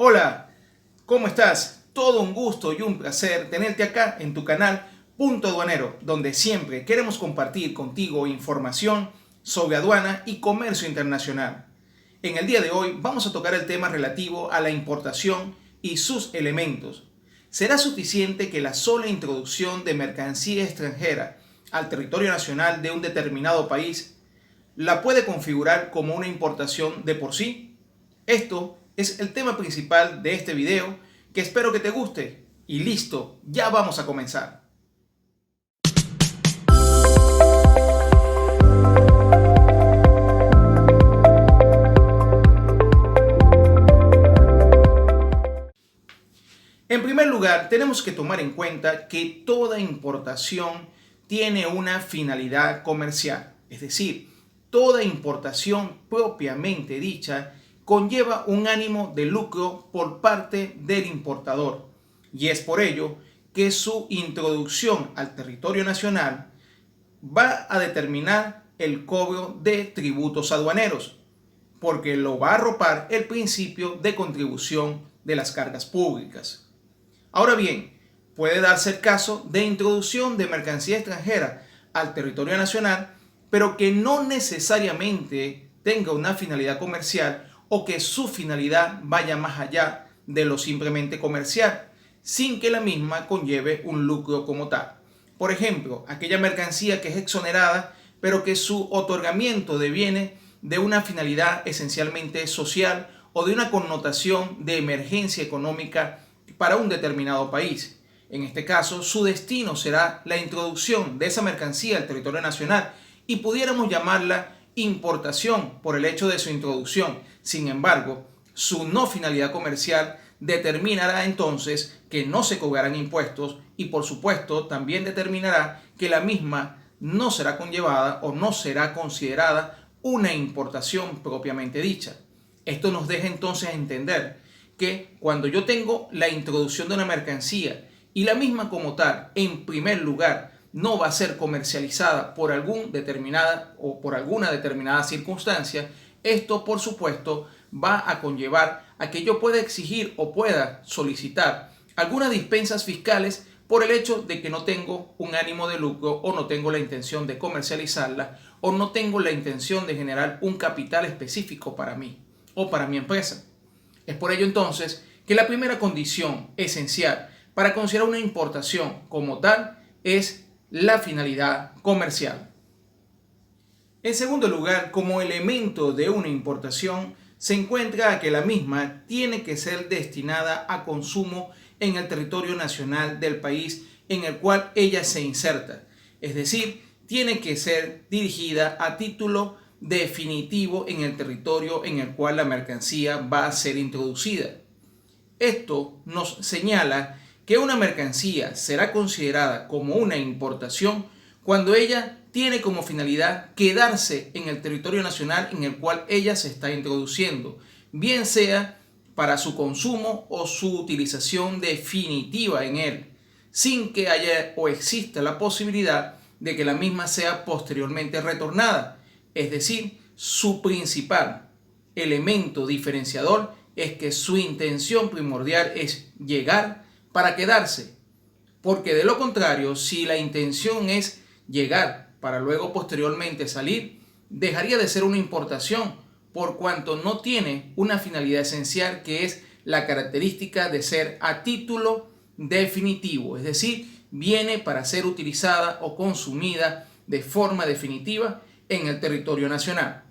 Hola, ¿cómo estás? Todo un gusto y un placer tenerte acá en tu canal Punto Aduanero, donde siempre queremos compartir contigo información sobre aduana y comercio internacional. En el día de hoy vamos a tocar el tema relativo a la importación y sus elementos. ¿Será suficiente que la sola introducción de mercancía extranjera al territorio nacional de un determinado país la puede configurar como una importación de por sí? Esto es el tema principal de este video, que espero que te guste. Y listo, ya vamos a comenzar. En primer lugar, tenemos que tomar en cuenta que toda importación tiene una finalidad comercial, es decir, toda importación propiamente dicha conlleva un ánimo de lucro por parte del importador, y es por ello que su introducción al territorio nacional va a determinar el cobro de tributos aduaneros, porque lo va a arropar el principio de contribución de las cargas públicas. Ahora bien, puede darse el caso de introducción de mercancía extranjera al territorio nacional, pero que no necesariamente tenga una finalidad comercial o que su finalidad vaya más allá de lo simplemente comercial, sin que la misma conlleve un lucro como tal. Por ejemplo, aquella mercancía que es exonerada, pero que su otorgamiento deviene de una finalidad esencialmente social o de una connotación de emergencia económica para un determinado país. En este caso, su destino será la introducción de esa mercancía al territorio nacional y pudiéramos llamarla importación por el hecho de su introducción. Sin embargo, su no finalidad comercial determinará entonces que no se cobrarán impuestos y por supuesto también determinará que la misma no será conllevada o no será considerada una importación propiamente dicha. Esto nos deja entonces entender que cuando yo tengo la introducción de una mercancía y la misma como tal, en primer lugar, no va a ser comercializada por alguna determinada circunstancia, esto por supuesto va a conllevar a que yo pueda exigir o pueda solicitar algunas dispensas fiscales por el hecho de que no tengo un ánimo de lucro o no tengo la intención de comercializarla o no tengo la intención de generar un capital específico para mí o para mi empresa. Es por ello entonces que la primera condición esencial para considerar una importación como tal es la finalidad comercial. En segundo lugar, como elemento de una importación, se encuentra que la misma tiene que ser destinada a consumo en el territorio nacional del país en el cual ella se inserta. Es decir, tiene que ser dirigida a título definitivo en el territorio en el cual la mercancía va a ser introducida. Esto nos señala que una mercancía será considerada como una importación cuando ella tiene como finalidad quedarse en el territorio nacional en el cual ella se está introduciendo, bien sea para su consumo o su utilización definitiva en él, sin que haya o exista la posibilidad de que la misma sea posteriormente retornada. Es decir, su principal elemento diferenciador es que su intención primordial es llegar para quedarse, porque de lo contrario, si la intención es llegar para luego posteriormente salir, dejaría de ser una importación, por cuanto no tiene una finalidad esencial que es la característica de ser a título definitivo, es decir, viene para ser utilizada o consumida de forma definitiva en el territorio nacional.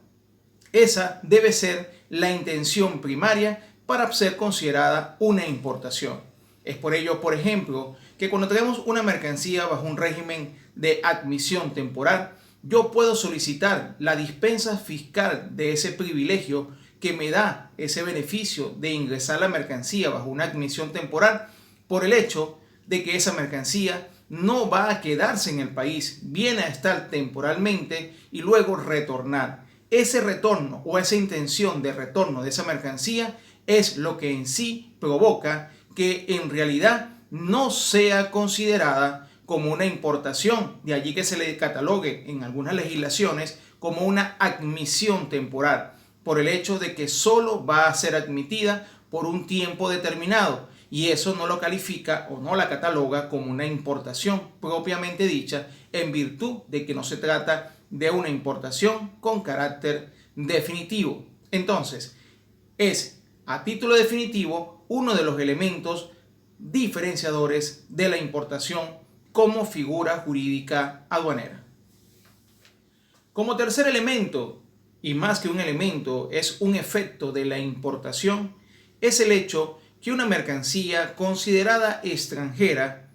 Esa debe ser la intención primaria para ser considerada una importación. Es por ello, por ejemplo, que cuando tenemos una mercancía bajo un régimen de admisión temporal, yo puedo solicitar la dispensa fiscal de ese privilegio que me da ese beneficio de ingresar la mercancía bajo una admisión temporal por el hecho de que esa mercancía no va a quedarse en el país, viene a estar temporalmente y luego retornar. Ese retorno o esa intención de retorno de esa mercancía es lo que en sí provoca que en realidad no sea considerada como una importación, de allí que se le catalogue en algunas legislaciones como una admisión temporal, por el hecho de que solo va a ser admitida por un tiempo determinado, y eso no lo califica o no la cataloga como una importación propiamente dicha, en virtud de que no se trata de una importación con carácter definitivo. Entonces, es a título definitivo uno de los elementos diferenciadores de la importación como figura jurídica aduanera. Como tercer elemento, y más que un elemento, es un efecto de la importación, es el hecho que una mercancía considerada extranjera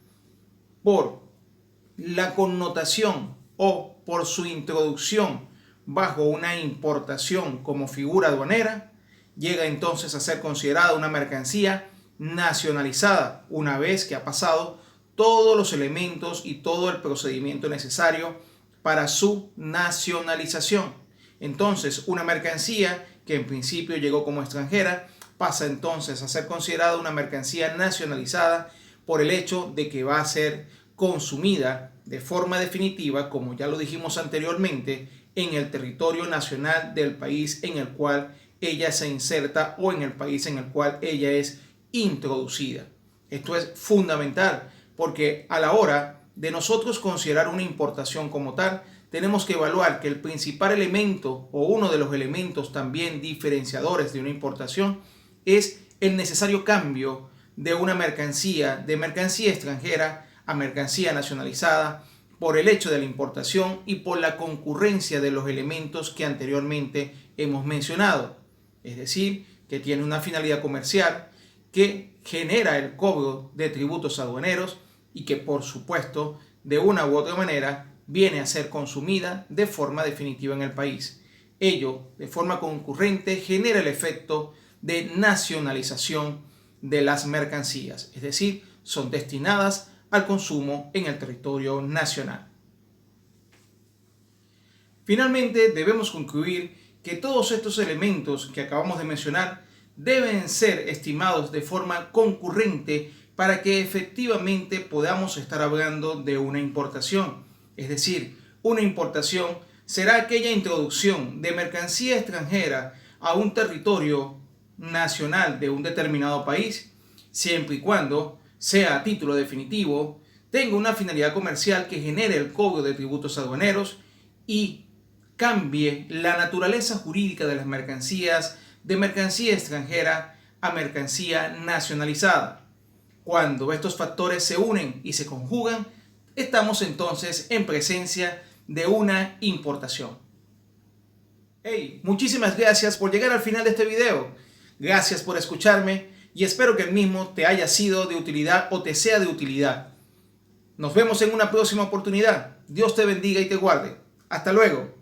por la connotación o por su introducción bajo una importación como figura aduanera, llega entonces a ser considerada una mercancía nacionalizada una vez que ha pasado todos los elementos y todo el procedimiento necesario para su nacionalización. Entonces, una mercancía que en principio llegó como extranjera pasa entonces a ser considerada una mercancía nacionalizada por el hecho de que va a ser consumida de forma definitiva, como ya lo dijimos anteriormente, en el territorio nacional del país en el cual ella se inserta o en el país en el cual ella es introducida. Esto es fundamental porque a la hora de nosotros considerar una importación como tal, tenemos que evaluar que el principal elemento o uno de los elementos también diferenciadores de una importación es el necesario cambio de una mercancía, de mercancía extranjera a mercancía nacionalizada, por el hecho de la importación y por la concurrencia de los elementos que anteriormente hemos mencionado. Es decir, que tiene una finalidad comercial, que genera el cobro de tributos aduaneros y que, por supuesto, de una u otra manera viene a ser consumida de forma definitiva en el país. Ello, de forma concurrente, genera el efecto de nacionalización de las mercancías, es decir, son destinadas al consumo en el territorio nacional. Finalmente, debemos concluir que todos estos elementos que acabamos de mencionar deben ser estimados de forma concurrente para que efectivamente podamos estar hablando de una importación. Es decir, una importación será aquella introducción de mercancía extranjera a un territorio nacional de un determinado país, siempre y cuando sea a título definitivo, tenga una finalidad comercial que genere el cobro de tributos aduaneros y cambie la naturaleza jurídica de las mercancías de mercancía extranjera a mercancía nacionalizada. Cuando estos factores se unen y se conjugan, estamos entonces en presencia de una importación. Hey, muchísimas gracias por llegar al final de este video. Gracias por escucharme y espero que el mismo te haya sido de utilidad o te sea de utilidad. Nos vemos en una próxima oportunidad. Dios te bendiga y te guarde. Hasta luego.